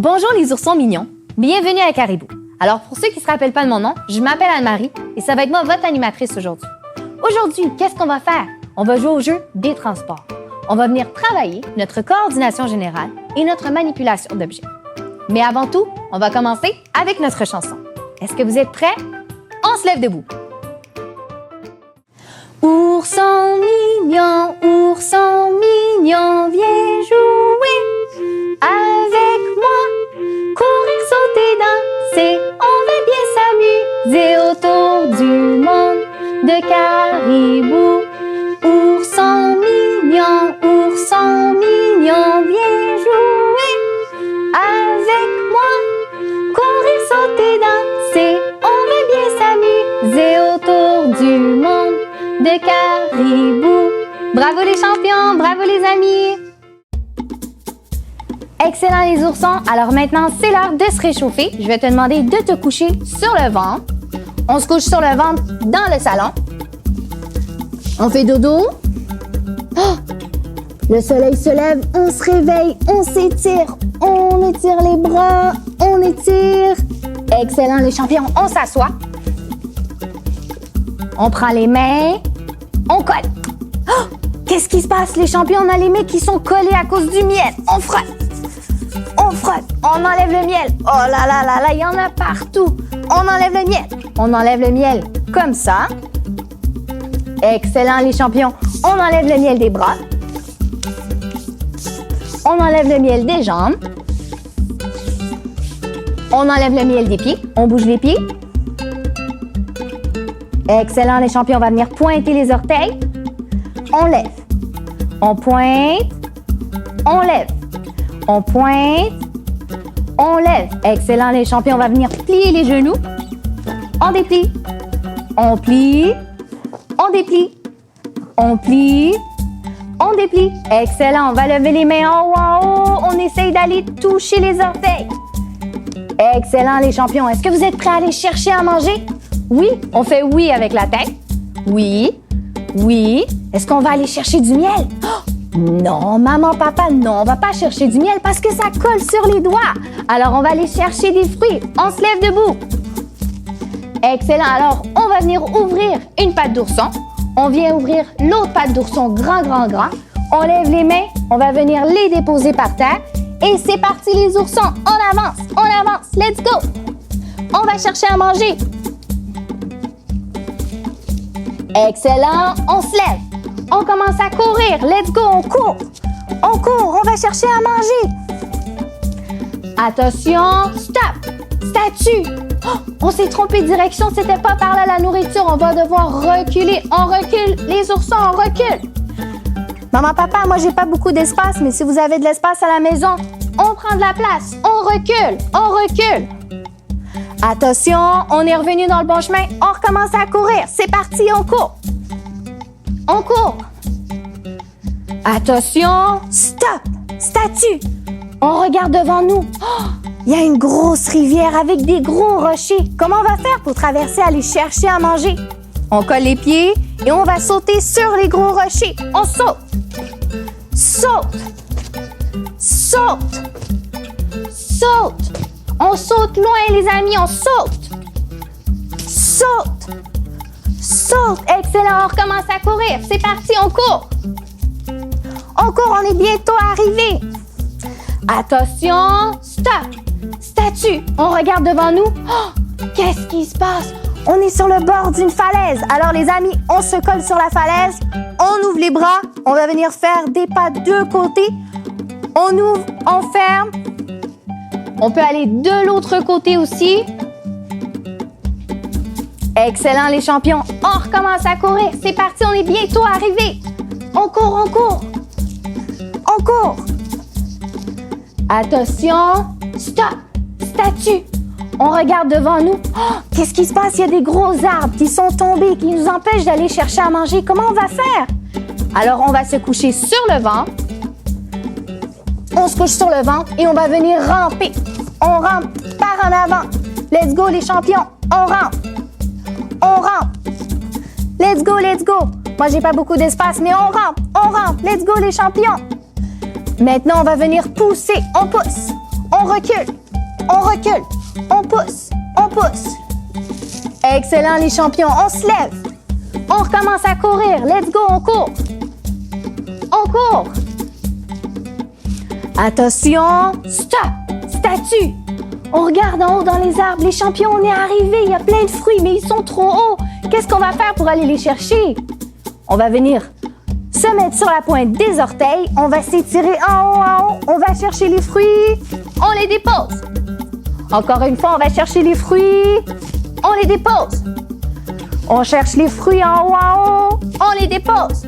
Bonjour les oursons mignons, bienvenue à Caribou. Alors pour ceux qui ne se rappellent pas de mon nom, je m'appelle Anne-Marie et ça va être moi votre animatrice aujourd'hui. Aujourd'hui, qu'est-ce qu'on va faire? On va jouer au jeu des transports. On va venir travailler notre coordination générale et notre manipulation d'objets. Mais avant tout, on va commencer avec notre chanson. Est-ce que vous êtes prêts? On se lève debout. Ourson mignon, viens jouer avec moi. Courir, sauter, danser, on va bien s'amuser autour du monde de Caribou. Ourson mignon, viens jouer avec moi. Courir, sauter, danser, on va bien s'amuser autour du monde de Caribou. Bravo les champions, bravo les amis! Excellent les oursons, alors maintenant c'est l'heure de se réchauffer. Je vais te demander de te coucher sur le ventre. On se couche sur le ventre dans le salon. On fait dodo. Oh! Le soleil se lève, on se réveille, on s'étire, on étire les bras, on étire. Excellent les champions, on s'assoit. On prend les mains, on colle. Oh! Qu'est-ce qui se passe les champions? On a les mains qui sont collées à cause du miel. On frotte. On frotte, on enlève le miel. Oh là là là là, il y en a partout. On enlève le miel. On enlève le miel comme ça. Excellent les champions. On enlève le miel des bras. On enlève le miel des jambes. On enlève le miel des pieds. On bouge les pieds. Excellent les champions. On va venir pointer les orteils. On lève. On pointe. On lève. On pointe, on lève. Excellent les champions, on va venir plier les genoux. On déplie, on plie, on déplie, on plie, on déplie. Excellent, on va lever les mains en haut, on essaye d'aller toucher les orteils. Excellent les champions, est-ce que vous êtes prêts à aller chercher à manger? Oui, on fait oui avec la tête. Oui, oui. Est-ce qu'on va aller chercher du miel? Oh! Non, maman, papa, non, on va pas chercher du miel parce que ça colle sur les doigts. Alors, on va aller chercher des fruits. On se lève debout. Excellent. Alors, on va venir ouvrir une patte d'ourson. On vient ouvrir l'autre patte d'ourson grand. On lève les mains. On va venir les déposer par terre. Et c'est parti, les oursons. On avance. Let's go. On va chercher à manger. Excellent. On se lève. On commence à courir. Let's go, on court. On va chercher à manger. Attention, stop. Statue. Oh, on s'est trompé de direction, c'était pas par là la nourriture. On va devoir reculer. On recule. Les oursons, on recule. Maman, papa, moi, j'ai pas beaucoup d'espace, mais si vous avez de l'espace à la maison, on prend de la place. On recule. Attention, on est revenu dans le bon chemin. On recommence à courir. C'est parti, on court. On court. Attention. Stop. Statue. On regarde devant nous. Oh, il y a une grosse rivière avec des gros rochers. Comment on va faire pour traverser, aller chercher à manger? On colle les pieds et on va sauter sur les gros rochers. On saute. On saute loin, les amis. On saute. Excellent, on recommence à courir. C'est parti, on court, on est bientôt arrivé. Attention, stop. Statue, on regarde devant nous. Oh, qu'est-ce qui se passe? On est sur le bord d'une falaise. Alors les amis, on se colle sur la falaise. On ouvre les bras. On va venir faire des pas de côté. On ouvre, on ferme. On peut aller de l'autre côté aussi. Excellent les champions, on recommence à courir. C'est parti, on est bientôt arrivé. On court. Attention, stop, statue. On regarde devant nous. Oh, qu'est-ce qui se passe? Il y a des gros arbres qui sont tombés, qui nous empêchent d'aller chercher à manger. Comment on va faire? Alors, on va se coucher sur le ventre. On se couche sur le ventre et on va venir ramper. On rampe par en avant. Let's go les champions, on rampe. Let's go. Moi, j'ai pas beaucoup d'espace, mais on rampe. Let's go, les champions. Maintenant, on va venir pousser. On pousse. On recule. On recule. On pousse. On pousse. Excellent, les champions. On se lève. On recommence à courir. Let's go, on court. On court. Attention. Stop. Statue. On regarde en haut dans les arbres. Les champions, on est arrivés. Il y a plein de fruits, mais ils sont trop hauts. Qu'est-ce qu'on va faire pour aller les chercher? On va venir se mettre sur la pointe des orteils. On va s'étirer en haut, en haut. On va chercher les fruits. On les dépose. Encore une fois, on va chercher les fruits. On les dépose. On cherche les fruits en haut. On les dépose.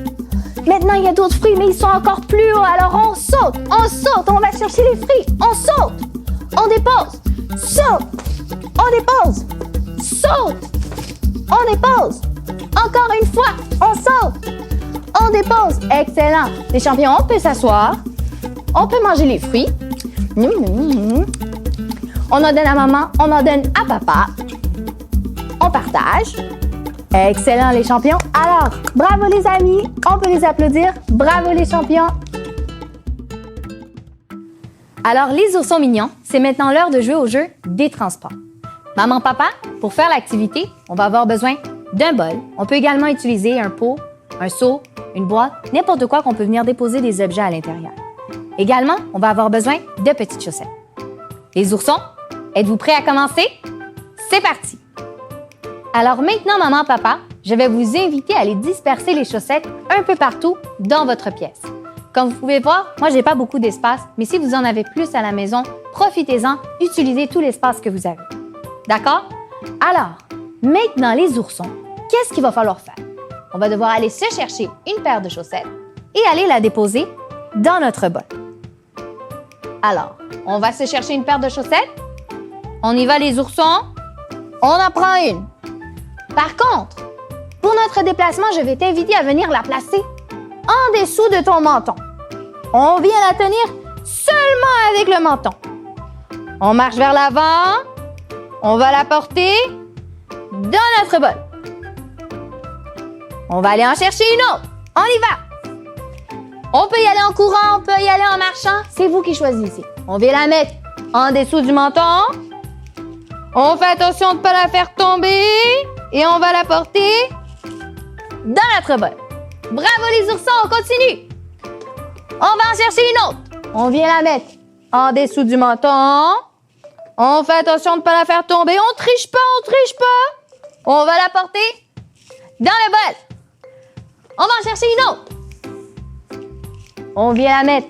Maintenant, il y a d'autres fruits, mais ils sont encore plus hauts. Alors, on saute. On saute. On va chercher les fruits. On saute. On dépose. Saute. On dépose. Saute. On dépose. Encore une fois. On saute. On dépose. Excellent. Les champions, on peut s'asseoir. On peut manger les fruits. On en donne à maman. On en donne à papa. On partage. Excellent, les champions. Alors, bravo les amis. On peut les applaudir. Bravo les champions. Alors, les oursons mignons, c'est maintenant l'heure de jouer au jeu des transports. Maman, papa, pour faire l'activité, on va avoir besoin d'un bol. On peut également utiliser un pot, un seau, une boîte, n'importe quoi qu'on peut venir déposer des objets à l'intérieur. Également, on va avoir besoin de petites chaussettes. Les oursons, êtes-vous prêts à commencer? C'est parti! Alors maintenant, maman, papa, je vais vous inviter à aller disperser les chaussettes un peu partout dans votre pièce. Comme vous pouvez voir, moi, j'ai pas beaucoup d'espace, mais si vous en avez plus à la maison, profitez-en, utilisez tout l'espace que vous avez. D'accord? Alors, maintenant, les oursons, qu'est-ce qu'il va falloir faire? On va devoir aller se chercher une paire de chaussettes et aller la déposer dans notre bol. Alors, on va se chercher une paire de chaussettes. On y va, les oursons. On en prend une. Par contre, pour notre déplacement, je vais t'inviter à venir la placer en dessous de ton menton. On vient la tenir seulement avec le menton. On marche vers l'avant. On va la porter dans notre bol. On va aller en chercher une autre. On y va. On peut y aller en courant, on peut y aller en marchant. C'est vous qui choisissez. On vient la mettre en dessous du menton. On fait attention de ne pas la faire tomber. Et on va la porter dans notre bol. Bravo les oursons, on continue. On va en chercher une autre. On vient la mettre en dessous du menton. On fait attention de ne pas la faire tomber. On triche pas, on triche pas. On va la porter dans le bol. On va en chercher une autre. On vient la mettre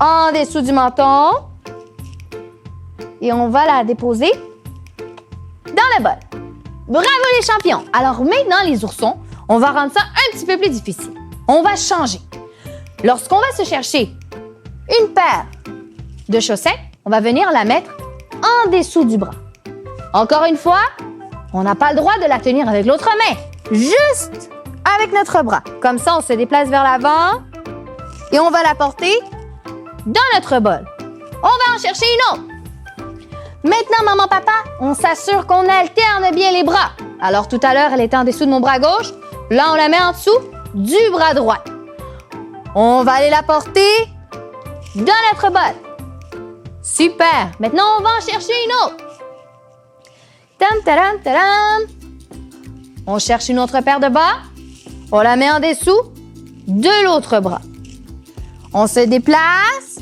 en dessous du menton. Et on va la déposer dans le bol. Bravo les champions! Alors maintenant, les oursons, on va rendre ça un petit peu plus difficile. On va changer. Lorsqu'on va se chercher une paire de chaussettes, on va venir la mettre en dessous du bras. Encore une fois, on n'a pas le droit de la tenir avec l'autre main, juste avec notre bras. Comme ça, on se déplace vers l'avant et on va la porter dans notre bol. On va en chercher une autre. Maintenant, maman, papa, on s'assure qu'on alterne bien les bras. Alors, tout à l'heure, elle était en dessous de mon bras gauche. Là, on la met en dessous du bras droit. On va aller la porter dans notre bol. Super! Maintenant, on va en chercher une autre. Tam, taram, taram. On cherche une autre paire de bas. On la met en dessous de l'autre bras. On se déplace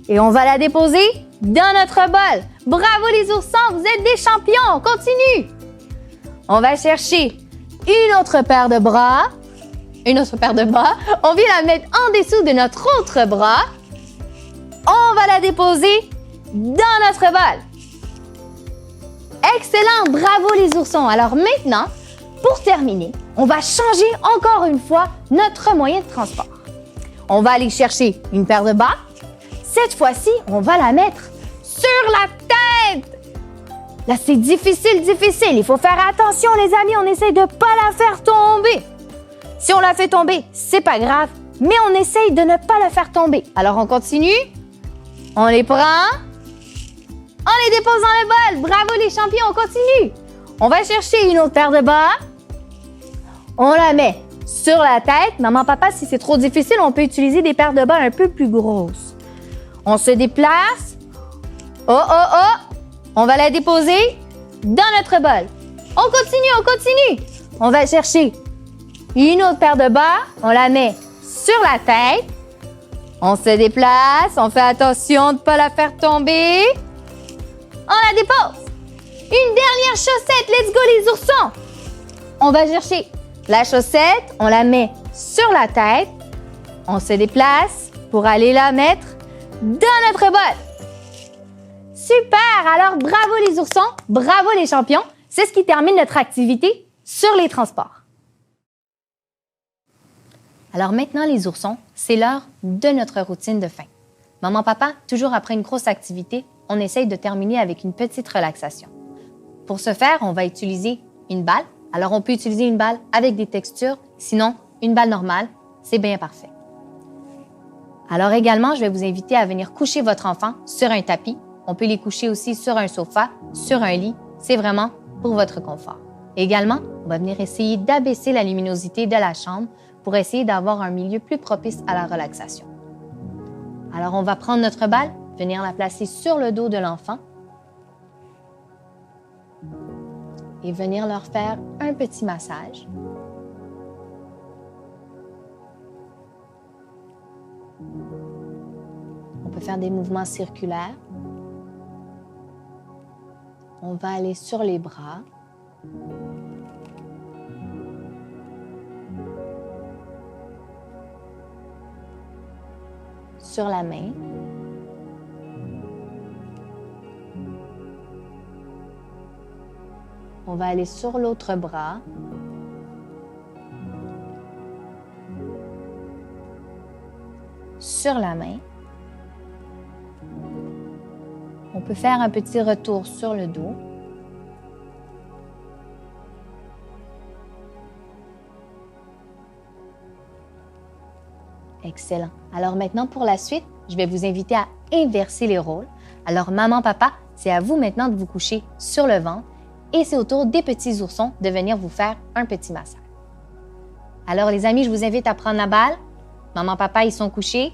et on va la déposer dans notre bol. Bravo les oursons, vous êtes des champions. On continue. On va chercher une autre paire de bras. Une autre paire de bras. On vient la mettre en dessous de notre autre bras. On va la déposer dans notre bol. Excellent, bravo les oursons. Alors maintenant, pour terminer, on va changer encore une fois notre moyen de transport. On va aller chercher une paire de bas. Cette fois-ci, on va la mettre sur la tête. Là, c'est difficile. Il faut faire attention, les amis. On essaye de ne pas la faire tomber. Si on la fait tomber, c'est pas grave, mais on essaye de ne pas la faire tomber. Alors, on continue. On les prend. On les dépose dans le bol. Bravo, les champions. On continue. On va chercher une autre paire de bas. On la met sur la tête. Maman, papa, si c'est trop difficile, on peut utiliser des paires de bas un peu plus grosses. On se déplace. Oh, oh, oh! On va la déposer dans notre bol. On continue, on continue. On va chercher une autre paire de bas. On la met sur la tête. On se déplace. On fait attention de ne pas la faire tomber. On la dépose. Une dernière chaussette. Let's go les oursons. On va chercher la chaussette. On la met sur la tête. On se déplace pour aller la mettre dans notre bol. Super! Alors, bravo les oursons, bravo les champions. C'est ce qui termine notre activité sur les transports. Alors maintenant, les oursons, c'est l'heure de notre routine de fin. Maman, papa, toujours après une grosse activité, on essaye de terminer avec une petite relaxation. Pour ce faire, on va utiliser une balle. Alors, on peut utiliser une balle avec des textures, sinon, une balle normale, c'est bien parfait. Alors également, je vais vous inviter à venir coucher votre enfant sur un tapis. On peut les coucher aussi sur un sofa, sur un lit. C'est vraiment pour votre confort. Également, on va venir essayer d'abaisser la luminosité de la chambre pour essayer d'avoir un milieu plus propice à la relaxation. Alors, on va prendre notre balle, venir la placer sur le dos de l'enfant et venir leur faire un petit massage. On peut faire des mouvements circulaires. On va aller sur les bras. Sur la main. On va aller sur l'autre bras. Sur la main. On peut faire un petit retour sur le dos. Excellent. Alors maintenant, pour la suite, je vais vous inviter à inverser les rôles. Alors, maman, papa, c'est à vous maintenant de vous coucher sur le ventre et c'est au tour des petits oursons de venir vous faire un petit massage. Alors, les amis, je vous invite à prendre la balle. Maman, papa, ils sont couchés.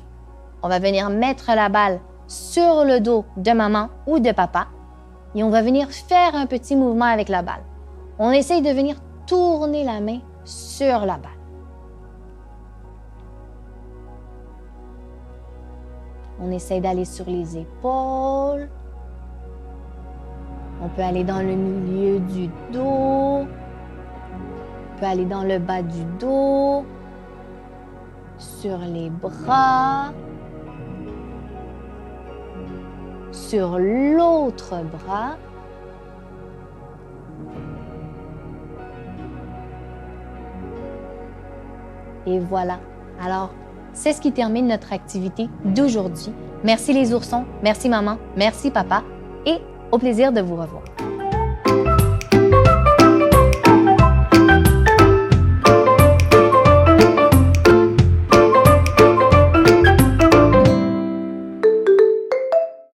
On va venir mettre la balle sur le dos de maman ou de papa et on va venir faire un petit mouvement avec la balle. On essaye de venir tourner la main sur la balle. On essaye d'aller sur les épaules. On peut aller dans le milieu du dos. On peut aller dans le bas du dos. Sur les bras. Sur l'autre bras. Et voilà. Alors, c'est ce qui termine notre activité d'aujourd'hui. Merci les oursons, merci maman, merci papa et au plaisir de vous revoir.